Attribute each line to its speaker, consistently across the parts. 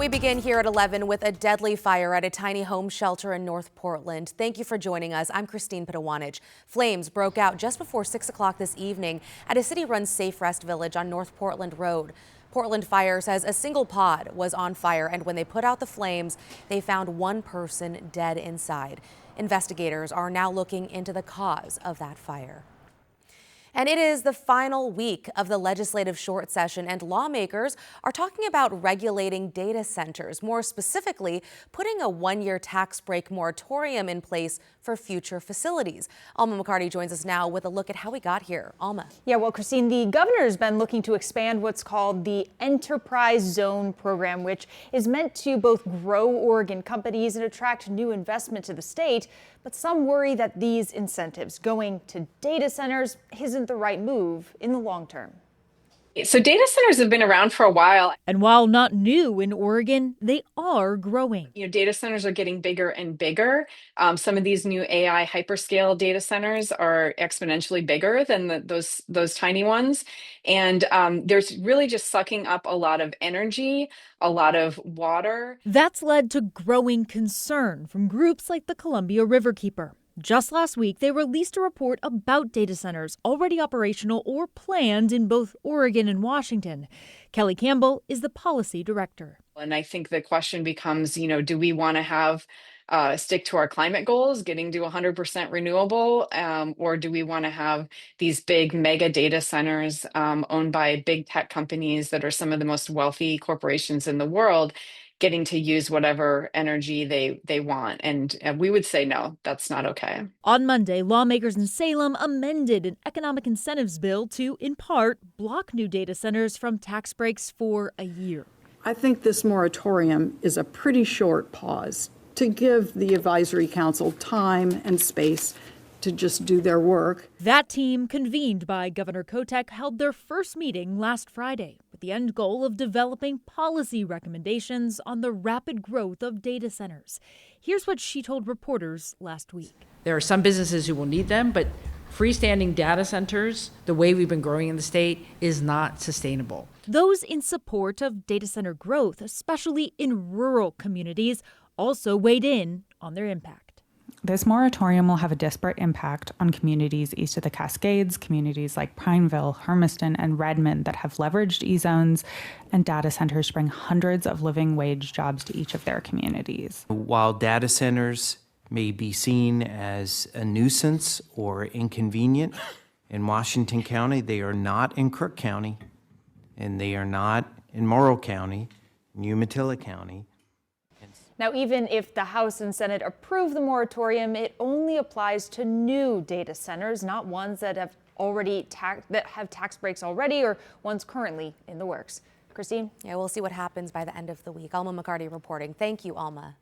Speaker 1: We begin here at 11 with a deadly fire at a tiny home shelter in North Portland. Thank you for joining us. I'm Christine Pitawanich. Flames broke out just before 6 o'clock this evening at a city-run Safe Rest Village on North Portland Road. Portland Fire says a single pod was on fire, and when they put out the flames, they found one person dead inside. Investigators are now looking into the cause of that fire. And it is the final week of the legislative short session, and lawmakers are talking about regulating data centers, more specifically, putting a one-year tax break moratorium in place for future facilities. Alma McCarty joins us now with a look at how we got here. Alma.
Speaker 2: Yeah, well, Christine, the governor's been looking to expand what's called the Enterprise Zone program, which is meant to both grow Oregon companies and attract new investment to the state. But some worry that these incentives going to data centers isn't the right move in the long term.
Speaker 3: So data centers have been around for a while.
Speaker 4: And while not new in Oregon, they are growing.
Speaker 3: Data centers are getting bigger and bigger. Some of these new AI hyperscale data centers are exponentially bigger than those tiny ones. And there's really just sucking up a lot of energy, a lot of water.
Speaker 4: That's led to growing concern from groups like the Columbia Riverkeeper. Just last week, they released a report about data centers already operational or planned in both Oregon and Washington. Kelly Campbell is the policy director.
Speaker 3: And I think the question becomes, do we want to have stick to our climate goals, getting to 100% renewable, or do we want to have these big mega data centers owned by big tech companies that are some of the most wealthy corporations in the world, getting to use whatever energy they want? And we would say, no, that's not okay.
Speaker 4: On Monday, lawmakers in Salem amended an economic incentives bill to, in part, block new data centers from tax breaks for a year.
Speaker 5: I think this moratorium is a pretty short pause to give the advisory council time and space to just do their work.
Speaker 4: That team, convened by Governor Kotek, held their first meeting last Friday with the end goal of developing policy recommendations on the rapid growth of data centers. Here's what she told reporters last week.
Speaker 6: There are some businesses who will need them, but freestanding data centers, the way we've been growing in the state, is not sustainable.
Speaker 4: Those in support of data center growth, especially in rural communities, also weighed in on their impact.
Speaker 7: This moratorium will have a disparate impact on communities east of the Cascades, communities like Prineville, Hermiston, and Redmond that have leveraged E-zones, and data centers bring hundreds of living wage jobs to each of their communities.
Speaker 8: While data centers may be seen as a nuisance or inconvenient in Washington County, they are not in Crook County, and they are not in Morrow County, Umatilla County.
Speaker 2: Now, even if the House and Senate approve the moratorium, it only applies to new data centers, not ones that have tax breaks already or ones currently in the works. Christine?
Speaker 1: Yeah, we'll see what happens by the end of the week. Alma McCarty reporting. Thank you, Alma.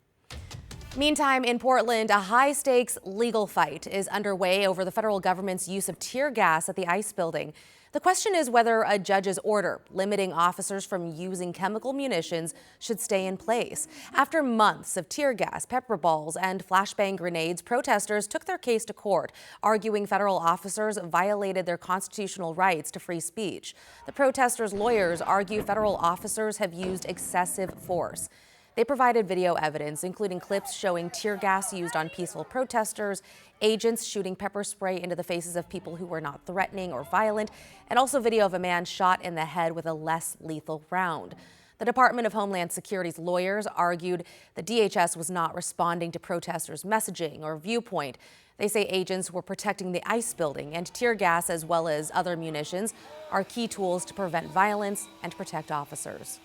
Speaker 1: Meantime, in Portland, a high-stakes legal fight is underway over the federal government's use of tear gas at the ICE building. The question is whether a judge's order limiting officers from using chemical munitions should stay in place. After months of tear gas, pepper balls, and flashbang grenades, protesters took their case to court, arguing federal officers violated their constitutional rights to free speech. The protesters' lawyers argue federal officers have used excessive force. They provided video evidence, including clips showing tear gas used on peaceful protesters, agents shooting pepper spray into the faces of people who were not threatening or violent, and also video of a man shot in the head with a less lethal round. The Department of Homeland Security's lawyers argued the DHS was not responding to protesters' messaging or viewpoint. They say agents were protecting the ICE building, and tear gas, as well as other munitions, are key tools to prevent violence and protect officers.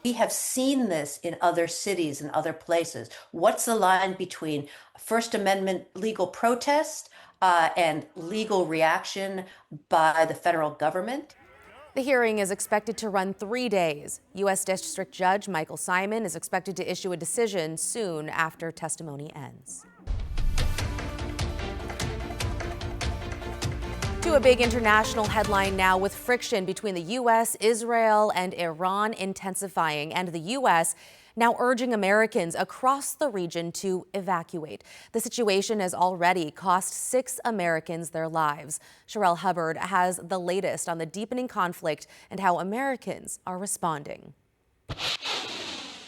Speaker 9: We have seen this in other cities and other places. What's the line between First Amendment legal protest and legal reaction by the federal government?
Speaker 1: The hearing is expected to run 3 days. U.S. District Judge Michael Simon is expected to issue a decision soon after testimony ends. To a big international headline now, with friction between the U.S., Israel, and Iran intensifying, and the U.S. now urging Americans across the region to evacuate. The situation has already cost 6 Americans their lives. Sherelle Hubbard has the latest on the deepening conflict and how Americans are responding.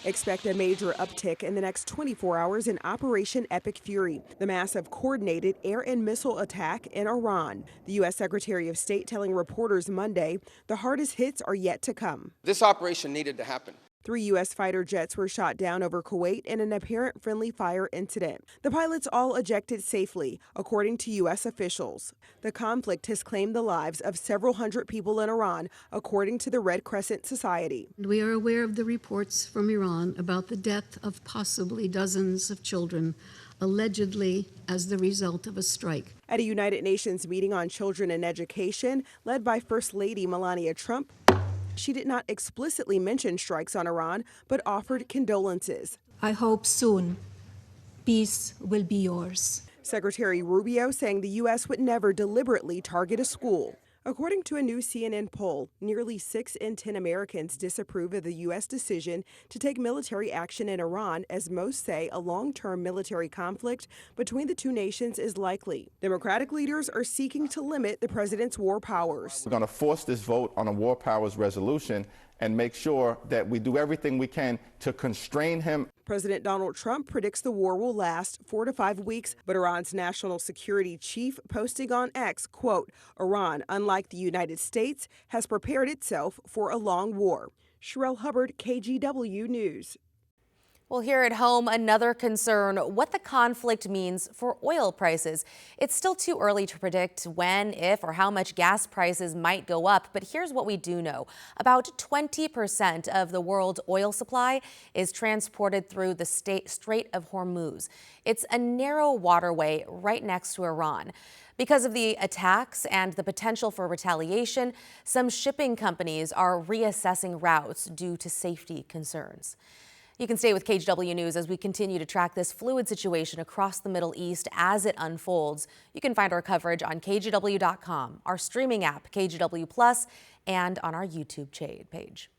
Speaker 10: Expect a major uptick in the next 24 hours in Operation Epic Fury, the massive coordinated air and missile attack in Iran. The U.S. Secretary of State telling reporters Monday the hardest hits are yet to come.
Speaker 11: This operation needed to happen.
Speaker 10: 3 U.S. fighter jets were shot down over Kuwait in an apparent friendly fire incident. The pilots all ejected safely, according to U.S. officials. The conflict has claimed the lives of several hundred people in Iran, according to the Red Crescent Society.
Speaker 12: We are aware of the reports from Iran about the death of possibly dozens of children, allegedly as the result of a strike.
Speaker 10: At a United Nations meeting on children and education, led by First Lady Melania Trump, she did not explicitly mention strikes on Iran, but offered condolences.
Speaker 12: I hope soon peace will be yours.
Speaker 10: Secretary Rubio saying the U.S. would never deliberately target a school. According to a new CNN poll, nearly 6 in 10 Americans disapprove of the U.S. decision to take military action in Iran, as most say a long-term military conflict between the two nations is likely. Democratic leaders are seeking to limit the president's war powers.
Speaker 13: We're going to force this vote on a war powers resolution and make sure that we do everything we can to constrain him.
Speaker 10: President Donald Trump predicts the war will last 4 to 5 weeks, but Iran's national security chief posting on X, quote, Iran, unlike the United States, has prepared itself for a long war. Sherelle Hubbard, KGW News.
Speaker 1: Well, here at home, another concern, what the conflict means for oil prices. It's still too early to predict when, if, or how much gas prices might go up, but here's what we do know. About 20% of the world's oil supply is transported through the Strait of Hormuz. It's a narrow waterway right next to Iran. Because of the attacks and the potential for retaliation, some shipping companies are reassessing routes due to safety concerns. You can stay with KGW News as we continue to track this fluid situation across the Middle East as it unfolds. You can find our coverage on KGW.com, our streaming app, KGW Plus, and on our YouTube page.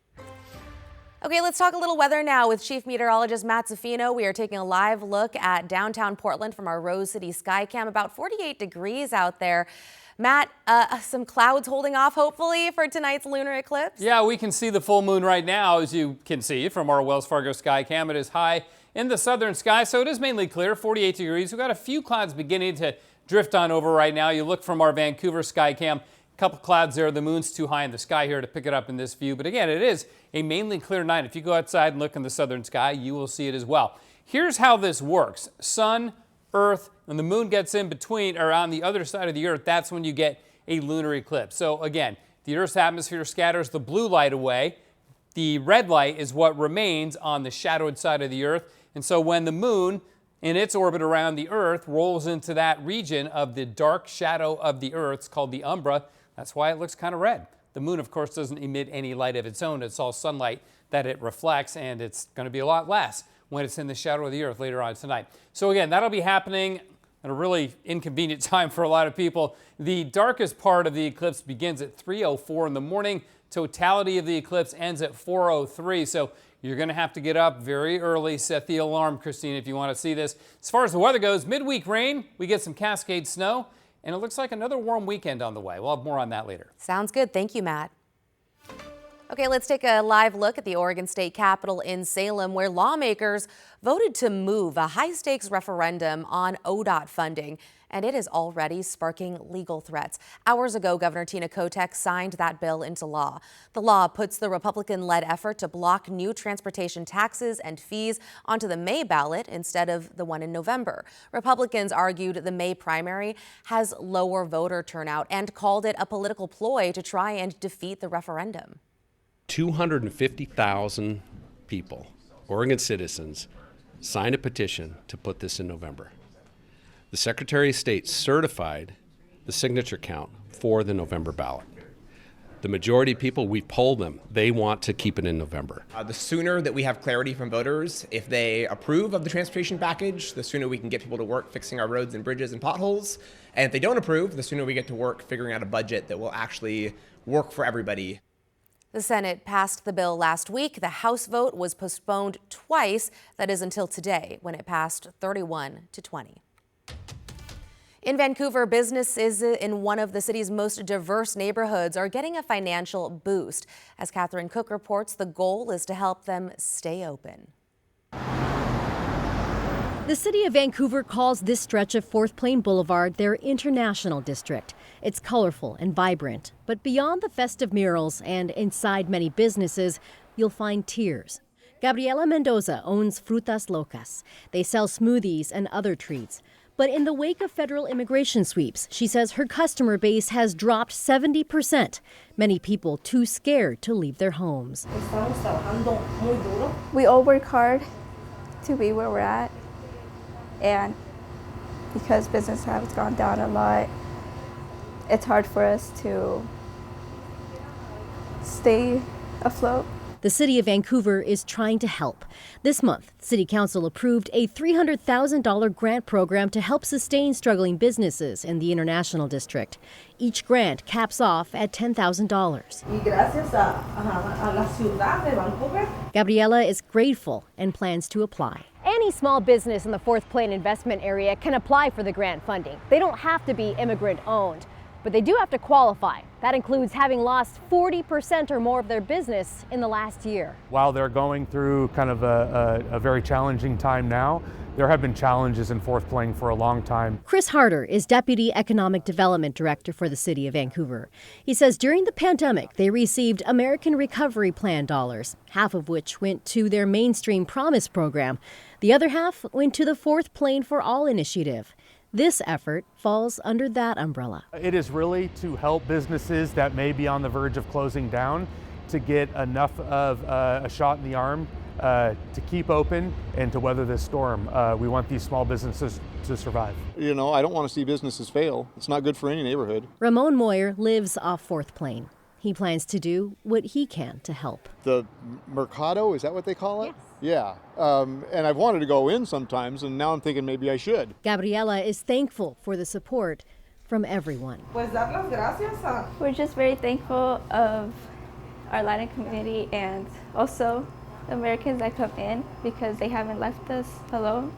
Speaker 1: Okay, let's talk a little weather now with Chief Meteorologist Matt Zaffino. We are taking a live look at downtown Portland from our Rose City Skycam. About 48 degrees out there. Matt, some clouds holding off, hopefully, for tonight's lunar eclipse?
Speaker 14: Yeah, we can see the full moon right now, as you can see from our Wells Fargo Skycam. It is high in the southern sky, so it is mainly clear, 48 degrees. We've got a few clouds beginning to drift on over right now. You look from our Vancouver Skycam, a couple clouds there. The moon's too high in the sky here to pick it up in this view. But again, it is a mainly clear night. If you go outside and look in the southern sky, you will see it as well. Here's how this works. Sun, Earth, and the moon gets in between, or on the other side of the Earth. That's when you get a lunar eclipse. So again, the Earth's atmosphere scatters the blue light away. The red light is what remains on the shadowed side of the Earth. And so when the moon in its orbit around the Earth rolls into that region of the dark shadow of the Earth, it's called the umbra. That's why it looks kind of red. The moon, of course, doesn't emit any light of its own. It's all sunlight that it reflects, and it's going to be a lot less when it's in the shadow of the Earth later on tonight. So again, that'll be happening at a really inconvenient time for a lot of people. The darkest part of the eclipse begins at 3:04 in the morning. Totality of the eclipse ends at 4:03. So you're going to have to get up very early, set the alarm, Christine, if you want to see this. As far as the weather goes, midweek rain, we get some Cascade snow, and it looks like another warm weekend on the way. We'll have more on that later.
Speaker 1: Sounds good. Thank you, Matt. Okay, let's take a live look at the Oregon State Capitol in Salem, where lawmakers voted to move a high-stakes referendum on ODOT funding, and it is already sparking legal threats. Hours ago, Governor Tina Kotek signed that bill into law. The law puts the Republican-led effort to block new transportation taxes and fees onto the May ballot instead of the one in November. Republicans argued the May primary has lower voter turnout and called it a political ploy to try and defeat the referendum.
Speaker 15: 250,000 people, Oregon citizens, signed a petition to put this in November. The Secretary of State certified the signature count for the November ballot. The majority of people, we polled them, they want to keep it in November.
Speaker 16: The sooner that we have clarity from voters, if they approve of the transportation package, the sooner we can get people to work fixing our roads and bridges and potholes. And if they don't approve, the sooner we get to work figuring out a budget that will actually work for everybody.
Speaker 1: The Senate passed the bill last week. The House vote was postponed twice. That is until today, when it passed 31-20. In Vancouver, businesses in one of the city's most diverse neighborhoods are getting a financial boost. As Catherine Cook reports, the goal is to help them stay open.
Speaker 11: The city of Vancouver calls this stretch of 4th Plain Boulevard their international district. It's colorful and vibrant, but beyond the festive murals and inside many businesses, you'll find tears. Gabriela Mendoza owns Frutas Locas. They sell smoothies and other treats. But in the wake of federal immigration sweeps, she says her customer base has dropped 70%. Many people too scared to leave their homes.
Speaker 17: We all work hard to be where we're at. And because business has gone down a lot, it's hard for us to stay afloat.
Speaker 11: The city of Vancouver is trying to help. This month, City Council approved a $300,000 grant program to help sustain struggling businesses in the International District. Each grant caps off at $10,000. Gabriela is grateful and plans to apply.
Speaker 2: Any small business in the 4th Plain investment area can apply for the grant funding. They don't have to be immigrant owned, but they do have to qualify. That includes having lost 40% or more of their business in the last year.
Speaker 18: While they're going through kind of a very challenging time now, there have been challenges in 4th Plain for a long time.
Speaker 11: Chris Harder is Deputy Economic Development Director for the City of Vancouver. He says during the pandemic, they received American Recovery Plan dollars, half of which went to their Mainstream Promise program. The other half went to the 4th Plain for All initiative. This effort falls under that umbrella.
Speaker 18: It is really to help businesses that may be on the verge of closing down to get enough of a shot in the arm to keep open and to weather this storm. We want these small businesses to survive.
Speaker 19: You know, I don't want to see businesses fail. It's not good for any neighborhood.
Speaker 11: Ramon Moyer lives off 4th Plain. He plans to do what he can to help.
Speaker 19: The Mercado, is that what they call it?
Speaker 11: Yes.
Speaker 19: Yeah, and I've wanted to go in sometimes, and now I'm thinking maybe I should.
Speaker 11: Gabriela is thankful for the support from everyone.
Speaker 17: We're just very thankful of our Latin community and also the Americans that come in because they haven't left us alone.